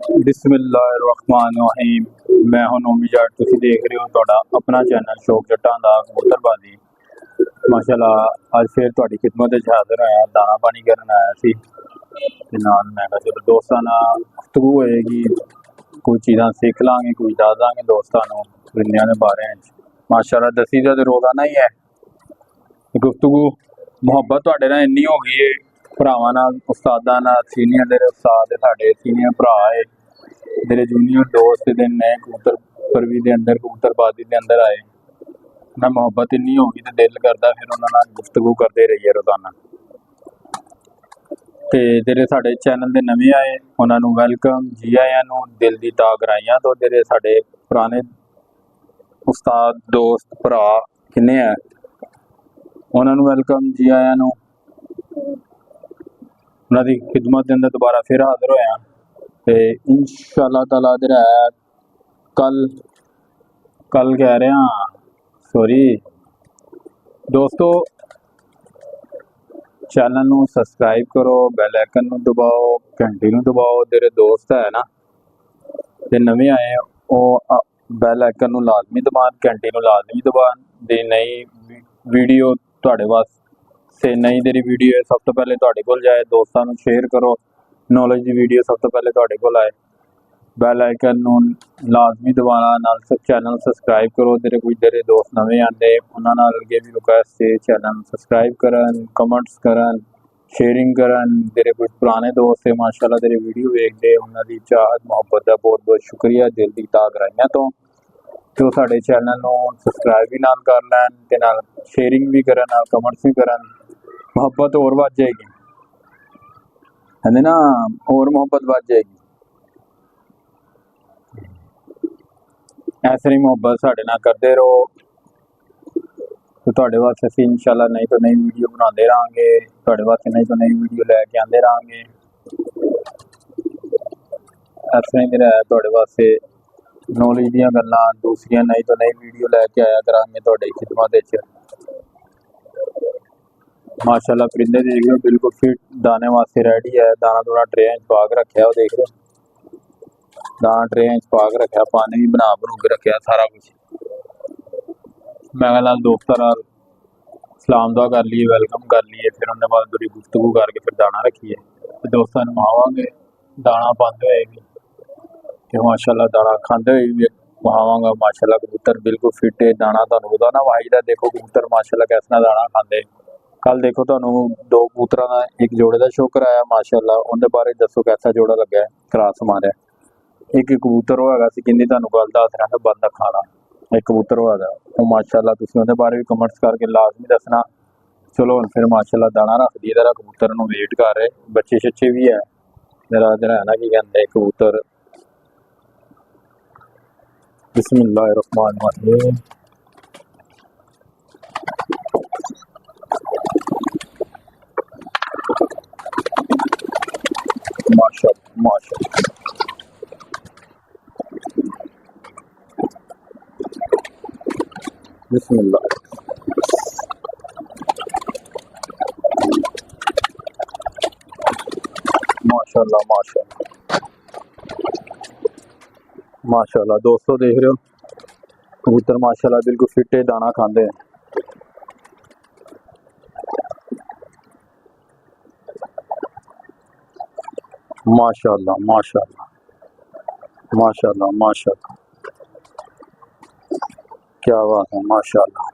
बिस्मिल्लाहिर्रहमानिर्रहीम। मैं हूं नोमी जाट, तुसीं देख रहे हो तुहाडा अपना चैनल शौक जट्टां दा कबूतरबाजी। माशाअल्लाह अज फिर तुहाडी खिदमत विच हाज़र होया, दाना पानी करन आया सी ते नाल मैं कहा चलो दोस्तां नाल गुफ्तगू होएगी, कोई चीज़ां सीख लांगे, कुछ दस दांगे दोस्तां नूं परिंदियां दे बारे च। माशाअल्लाह दसी दा ते रोज़ाना ही है गुफ्तगू। मुहब्बत तुहाडे नाल इन्नी हो गई है, भरावां नाल, उस्तादां नाल, सीनियर जेहड़े उस्ताद साडे सीनियर भरा है, मेरे जूनियर दोस्त दे नए कबूतर परवी दे अंदर कबूतरबाजी दे अंदर आए ना, मुहब्बत इन्नी हो गई तो दिल करता फिर उन्हां नाल गुफ्तगू करते रहिए रोजाना। ते जेहड़े साडे चैनल दे नवे आए उन्हां नूं वेलकम, जी आयां नूं, दिल दी तां गराइयां। तो जेहड़े साडे पुराने उस्ताद दोस्त भरा किन्ने है उन्हां नूं वेलकम, जी आयां नूं। उन्हां दी खिदमत दे अंदर दोबारा फिर हाज़र होया ते इंशाअल्लाह ताला जेहड़ा है कल कह रहे हाँ सॉरी दोस्तों, चैनल नूं सबसक्राइब करो, बैल आइकन नूं दबाओ, घंटी नूं दबाओ। जेहड़े दोस्त है ना ते नवे आए वो बैल आइकन नूं लाजमी दबान, घंटी नूं लाजमी दबान। ते नई वीडियो तुहाडे वास्ते नई जेहड़ी वीडियो है सब तो पहले तुहाडे कोल जाए, दोस्तां नूं शेयर करो, नॉलेज दी वीडियो सब तो पहले तुहाडे कोल आए। बैल आइकन नूं लाजमी दबाना, नाल चैनल सबसक्राइब करो। जेहड़े कोई जेहड़े दोस्त नवे आंदे उन्हां नाल अगे भी रिक्वेस्ट है चैनल सबसक्राइब करन, कमेंट्स करन, शेयरिंग करन। जेहड़े कोई पुराने दोस्त है माशाअल्लाह तेरे वीडियो वेखदे, उन्हां दी चाहत मुहब्बत दा बहुत बहुत शुक्रिया दिल दी तां गराइयां तो जो साडे चैनल नूं सबसक्राइब भी नाल कर लैन ते नाल शेयरिंग भी करन, नाल कमेंट्स भी करन। मुहब्बत और वध जाएगी, कहंदे ना और मुहब्बत वध जाएगी। ऐसे ही मुहब्बत साढ़े नाल करते रहो तो तुहाडे वास्ते असीं इंशाअल्लाह नई तो नई वीडियो बनाते रहांगे, तुहाडे वास्ते नई तो नई वीडियो लैके आंदे रहांगे। ऐसे ही मेरा है तुहाडे वास्ते नॉलेज दीयां गल्लां, दूसरियां नई तो नई वीडियो लैके आया करांगे तुहाडी खिदमत विच। माशाअल्लाह परिंदे देख रहे हो बिल्कुल फिट दाने वास्ते रेडी है। दाना दूना ट्रे च पा के रखा, देख रहे हो दाना ट्रे च पा के रखा, पानी भी बना बनू के रखा, सारा कुछ। मैं नाल दोस्तां नाल सलाम दुआ कर लीए, वेलकम कर लीए, फिर उन्हें बाद थोड़ी गुफ्तगू करके फिर दाना रखिए तो दोस्तों नवावांगे। दाना पाते हुए भी तो माशाअल्लाह दाना खाते हुए भी वहावांगा। माशाअल्लाह कबूतर बिल्कुल फिट है, दाना तुहानू रोजाना वाईदा। देखो कबूतर माशाअल्लाह कैसा दाना खाते। कल देखो तुहानू दो कबूतरां दा एक जोड़े का शो कराया माशाअल्लाह, उनके बारे दसो कैसा जोड़ा लगा है, क्रॉस मारिया। एक कबूतर वो हैगा सी जिन्नी तुहानू गल दस रहा था बंद खाना, एक कबूतर वो हैगा वो माशाअल्लाह तुसीं उहदे बारे भी कमेंट्स करके लाजमी दसना। चलो हुण फिर माशाअल्लाह दाना रख दिए, जरा कबूतर नूं वेट कर रहे, बच्चे शच्चे भी है जरा है ना की कहते कबूतर। बिस्मिल्लाहिर्रहमानिर्रहीम। माशाअल्लाह माशाअल्लाह बिस्मिल्लाह। माशाअल्लाह माशाअल्लाह माशाअल्लाह दोस्तों देख रहे हो कबूतर माशाअल्लाह बिल्कुल फिट है, दाना खाते हैं। माशाअल्लाह माशाअल्लाह माशाअल्लाह माशाअल्लाह क्या बात है माशाअल्लाह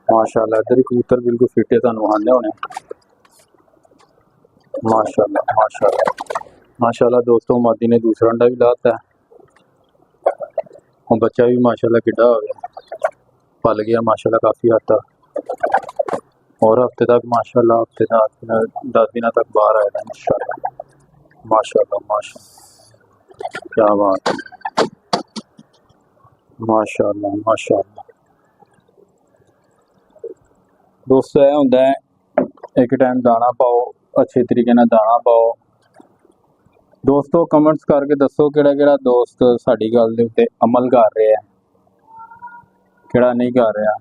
माशाअल्लाह। इधर कबूतर बिल्कुल फिट है, तुहानू आने होने। माशाअल्लाह माशाअल्लाह माशाअल्लाह दोस्तों मादी ने दूसरा अंडा भी लाता है और बच्चा भी माशाअल्लाह किड्डा हो गया, पल गया माशाअल्लाह काफ़ी हद तक। और हफ्ते तक माशाअल्लाह, हफ्ते तक 10 दिन तक बाहर आएगा इंशाअल्लाह। माशाअल्लाह माशाअल्लाह क्या बात है माशाअल्लाह माशाअल्लाह। दोस्तों यह होंदा है एक टाइम दाना पाओ, अच्छे तरीके नाल दाना पाओ। दोस्तों कमेंट्स करके दसो किहड़ा किहड़ा दोस्त साडी गल दे उत्ते अमल कर रहे हैं, किहड़ा नहीं कर रहा,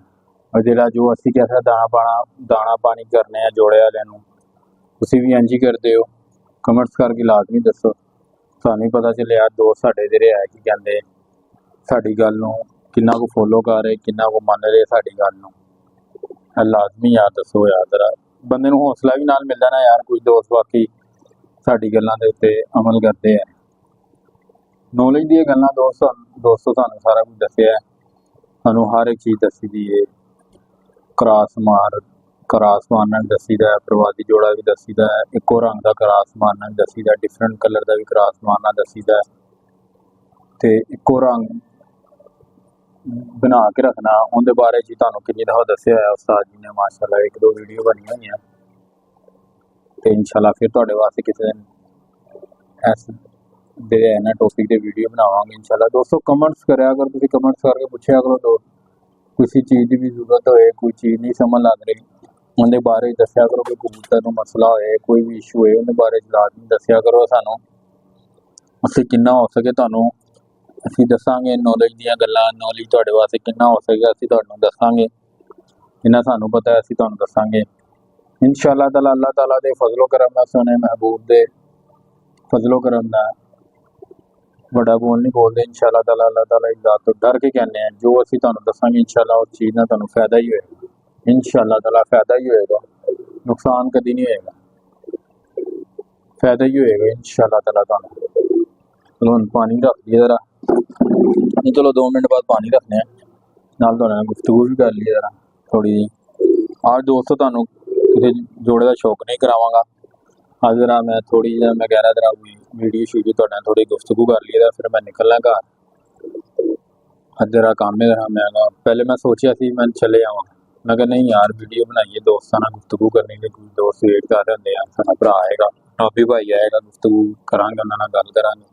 और जिहड़ा जो असीं कैसा दाना पानी करने जोड़े वाले नूं ਤੁਸੀਂ ਵੀ ਇੰਝ ਹੀ ਕਰਦੇ ਹੋ? ਕਮੈਂਟਸ ਕਰਕੇ ਲਾਜ਼ਮੀ ਦੱਸੋ। ਸਾਨੂੰ ਵੀ ਪਤਾ ਚੱਲੇ ਯਾਰ ਦੋਸਤ ਸਾਡੇ ਜਿਹੜੇ ਹੈ ਕੀ ਕਹਿੰਦੇ, ਸਾਡੀ ਗੱਲ ਨੂੰ ਕਿੰਨਾ ਕੁ ਫੋਲੋ ਕਰ ਰਹੇ, ਕਿੰਨਾ ਕੁ ਮੰਨ ਰਹੇ ਸਾਡੀ ਗੱਲ ਨੂੰ। ਲਾਜ਼ਮੀ ਯਾਰ ਦੱਸੋ ਯਾਰ, ਜਰਾ ਬੰਦੇ ਨੂੰ ਹੌਸਲਾ ਵੀ ਨਾਲ ਮਿਲਦਾ ਨਾ ਯਾਰ, ਕੁਝ ਦੋਸਤ ਬਾਕੀ ਸਾਡੀ ਗੱਲਾਂ ਦੇ ਉੱਤੇ ਅਮਲ ਕਰਦੇ ਆ। ਨੌਲੇਜ ਦੀਆਂ ਗੱਲਾਂ ਦੋਸਤੋ ਸਾਨੂੰ ਸਾਰਾ ਕੁਝ ਦੱਸਿਆ, ਸਾਨੂੰ ਹਰ ਇੱਕ ਚੀਜ਼ ਦੱਸੀ ਦੀ ਹੈ। ਕਰਾਸ ਮਾਰਨਾ ਵੀ ਦੱਸੀਦਾ, ਪ੍ਰਵਾਦੀ ਜੋੜਾ ਵੀ ਦੱਸੀਦਾ, ਇੱਕੋ ਰੰਗ ਦਾ ਕਰਾਸ ਮਾਰਨਾ ਵੀ ਦੱਸੀਦਾ, ਡਿਫਰੈਂਟ ਕਲਰ ਦਾ ਵੀ ਕਰਾਸ ਮਾਰਨਾ ਦੱਸੀਦਾ, ਤੇ ਇੱਕੋ ਰੰਗ ਬਣਾ ਕੇ ਰੱਖਣਾ ਉਹਦੇ ਬਾਰੇ ਜੀ ਤੁਹਾਨੂੰ ਕਿੰਨੀ ਦਫਾ ਦੱਸਿਆ ਹੈ ਉਸਤਾਦ ਜੀ ਨੇ। ਮਾਸ਼ਾਅੱਲਾ 1-2 ਵੀਡੀਓ ਬਣੀਆਂ ਹੋਈਆਂ, ਤੇ ਇਨਸ਼ਾਅੱਲਾ ਫਿਰ ਤੁਹਾਡੇ ਵਾਸਤੇ ਕਿਸੇ ਦਿਨ ਇਸ ਦੇ ਨਾ ਟੌਪਿਕ ਦੇ ਵੀਡੀਓ ਬਣਾਵਾਂਗੇ ਇਨਸ਼ਾਅੱਲਾ। ਦੋਸਤੋ ਕਮੈਂਟਸ ਕਰਿਆ ਕਰੋ, ਤੁਸੀਂ ਕਮੈਂਟਸ ਕਰਕੇ ਪੁੱਛਿਆ ਕਰੋ ਕਿਸੇ ਚੀਜ਼ ਦੀ ਵੀ ਜ਼ਰੂਰਤ ਹੋਏ, ਕੋਈ ਚੀਜ਼ ਨਹੀਂ ਸਮਝ ਲੱਗ ਰਹੀ ਉਹਦੇ ਬਾਰੇ ਦੱਸਿਆ ਕਰੋ, ਕੋਈ ਕਬੂਤਰ ਨੂੰ ਮਸਲਾ ਹੋਏ, ਕੋਈ ਵੀ ਇਸ਼ੂ ਹੋਏ ਉਹਦੇ ਬਾਰੇ ਲਾਜ਼ਮੀ ਦੱਸਿਆ ਕਰੋ ਸਾਨੂੰ। ਅਸੀਂ ਕਿੰਨਾ ਹੋ ਸਕੇ ਤੁਹਾਨੂੰ ਅਸੀਂ ਦੱਸਾਂਗੇ, ਨੌਲੇਜ ਦੀਆਂ ਗੱਲਾਂ, ਨੌਲੇਜ ਤੁਹਾਡੇ ਵਾਸਤੇ ਕਿੰਨਾ ਹੋ ਸकेगा ਅਸੀਂ ਤੁਹਾਨੂੰ ਦੱਸਾਂਗੇ, ਜਿੰਨਾ ਸਾਨੂੰ ਪਤਾ ਹੈ ਅਸੀਂ ਤੁਹਾਨੂੰ ਦੱਸਾਂਗੇ ਇਨਸ਼ਾਅੱਲਾ ਤਾਲਾ। ਅੱਲਾਹ ਤਾਲਾ ਦੇ ਫਜ਼ਲੋ ਕਰਮ ਨਾਲ, ਸੋਹਣੇ ਮਹਿਬੂਬ ਦੇ ਫਜ਼ਲੋ ਕਰਮ ਨਾਲ, ਵੱਡਾ ਬੋਲ ਨਹੀਂ ਬੋਲਦੇ ਇਨਸ਼ਾਅੱਲਾ ਤਾਲਾ। ਅੱਲਾਹ ਤਾਲਾ ਦੀ ਜ਼ਾਤ ਤੋਂ ਡਰ ਕੇ ਕਹਿੰਦੇ ਆ, ਜੋ ਅਸੀਂ ਤੁਹਾਨੂੰ ਦੱਸਾਂਗੇ ਇਨਸ਼ਾਅੱਲਾ ਉਸ ਚੀਜ਼ ਨਾਲ ਤੁਹਾਨੂੰ ਫਾਇਦਾ ਹੀ ਹੋਏਗਾ ਇਨਸ਼ਾਅੱਲਾ ਤਾਲਾ, ਫਾਇਦਾ ਹੀ ਹੋਏਗਾ, ਨੁਕਸਾਨ ਕਦੀ ਨਹੀਂ ਹੋਏਗਾ, ਫਾਇਦਾ ਹੀ ਹੋਏਗਾ ਇਨਸ਼ਾਅੱਲਾ ਤਾਲਾ ਤੁਹਾਨੂੰ। ਚਲੋ ਹੁਣ ਪਾਣੀ ਰੱਖ ਲਈਏ ज़रा, नहीं चलो 2 मिनट बाद पानी रखने नाल तुहाडे नाल गुफ्तगू भी कर लईए ज़रा थोड़ी जी। आज दोस्तों तुहानू किसी जोड़े का शौक नहीं करावांगा, आज ज़रा मैं थोड़ी जी मैं कह रहा ज़रा वीडियो शीडियो तुहाडे नाल थोड़ी गुफ्तगू कर लईए, फिर मैं निकलना घर। अज ज़रा काम है ज़रा, मैं पहले मैं सोचा सी मैं चले आवां, मैं कहा नहीं यार वीडियो बनाइए, दोस्तां नाल गुफ्तगू करनी, ते कोई दोस्त वेट कर रहे होंदे आ, साडा भरा आएगा, नौबी भाई आएगा, गुफ्तगू करांगे, उन्हां नाल गल करांगे।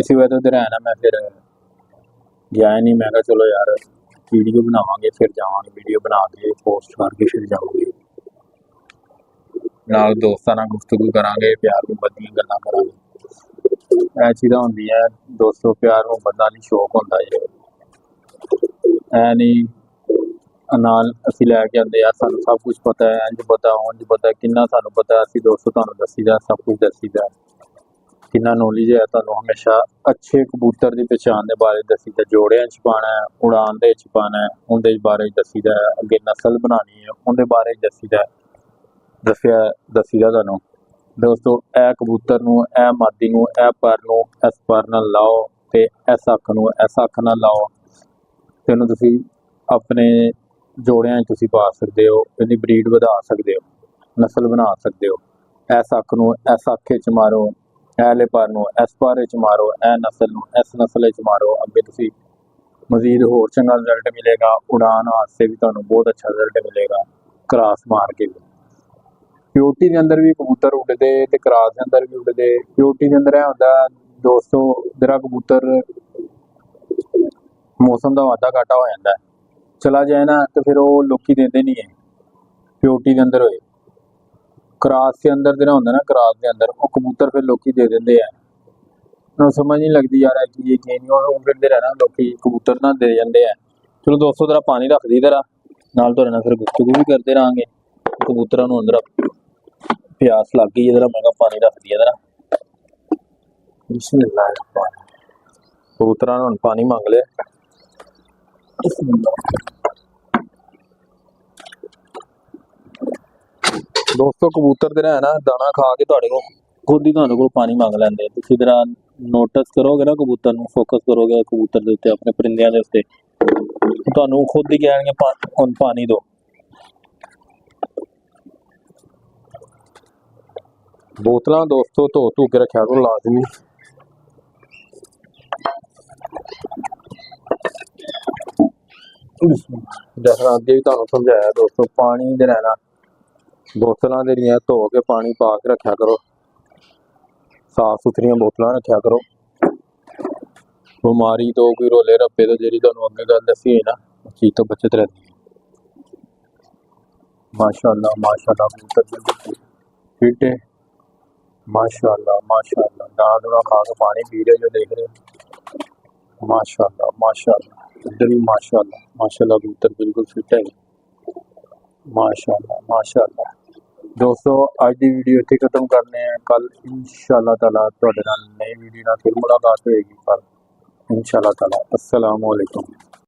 इसी वजह तो इधर है ना, मैं फिर गया नहीं, मैं कहा चलो यार वीडियो बनावांगे फिर जावांगे, वीडियो बना के पोस्ट करके फिर जावांगे, नाल दोस्तां नाल गुफ्तगू करांगे, प्यार मुहब्बत दीयां गल्लां करांगे। ਇਹ चीज़ां ਹੁੰਦੀਆਂ दोस्तों, प्यार मुहब्बत नाल ही शौक ਹੁੰਦਾ है, ऐ नहीं नाल ਅਸੀਂ ਲੈ ਕੇ आंदे यार सानू सब कुछ पता है, इंज पता उंज पता, किन्ना सानू पता ਅਸੀਂ दोस्तों ਤੁਹਾਨੂੰ दसीदा, सब कुछ दसीदा, किन्ना नॉलेज है तुहानू हमेशा अच्छे कबूतर की पहचान के बारे दसीदा, जोड़ियां च पाना है, उड़ान दे च पाना है उनके बारे दसीदा, अगे नस्ल बनानी है उनके बारे दसीदा, दसीदा तुहानू दोस्तों। ए कबूतर नू, ए मादी नू, ए पर नू इस पर नाल लाओ, ते इस अख नू इस अख नाल लाओ, ते इहनू तुसीं अपने जोड़ियां च तुसीं पा सकदे हो, इहदी ब्रीड वधा सकदे हो, नस्ल बना सकदे हो। इस अख नू इस अख च मारो, ऐले पर नू इस पर च मारो, ए नस्ल नू इस नस्ल च मारो, अगे तुसीं मजीद होर चंगा रिजल्ट मिलेगा, उड़ान वास्ते भी तुहानू बहुत अच्छा रिजल्ट मिलेगा, क्रॉस मार के भी। प्योरिटी के अंदर भी कबूतर उड़ते, तो क्रॉस के अंदर भी उड़ते। प्योरिटी के अंदर यह होंदा दोस्तों, जरा कबूतर मौसम का वाधा घाटा हो जाता है, चला जाए ना तो फिर वो लोग देते नहीं है, प्योरिटी के अंदर होए। क्रॉस के अंदर जो होंदा ना, क्रॉस के अंदर वो कबूतर फिर लोग दे देंगे हैं, उन्हें समझ नहीं लगती यार कि ये नहीं फिरते रहना, लोग कबूतर ना दे जाते हैं। चलो दोस्तों जरा पानी रख दी, जरा नाल तुहाडे नाल फिर गुफ्तगू भी करते रहेंगे, कबूतरों को अंदर प्यास लग गई है, जरा मैं पानी रख दिया जरा, बिस्मिल्लाह। कबूतरों ने पानी मांग लिया, दोस्तों कबूतर जरा है ना दाना खा के तुहाडे को खुद ही तुहाडे को पानी मांग लैंदे, तुसीं जरा नोटिस करोगे ना कबूतर नूं, फोकस करोगे कबूतर दे उत्ते, अपने परिंदियां दे उत्ते, तुहानूं खुद ही कहणगे हुण पानी दो। बोतलां दोस्तों धो के रखा करो लाजमी, जैसा अगे भी तुहानूं समझाया दोस्तों, पानी दे रहना बोतलां जेहड़ियां धो के पानी पा के रखा करो, साफ सुथरियां बोतलां रखा करो। बीमारी तो कोई रोले रप्पे तो जी तुहानूं अगे गल दसी है ना, उस चीज़ तो बचत रहती है। माशाअल्लाह माशाअल्लाह, कबूतर बिल्कुल फिट है, माशाअल्लाह माशाअल्लाह, दाना दूना खा के पानी पी रहे जो देख रहे हो, माशाअल्लाह माशाअल्लाह, इधर भी माशाअल्लाह माशाअल्लाह, कबूतर बिल्कुल फिट है, माशाअल्लाह माशाअल्लाह। दोस्तों आज की वीडियो इत्थे खत्म करने हैं। कल इंशाअल्लाह ताला तुहाडे नाल नई वीडियो नाल फिर मुलाकात होएगी। कल इंशाअल्लाह ताला। अस्सलाम वालेकुम।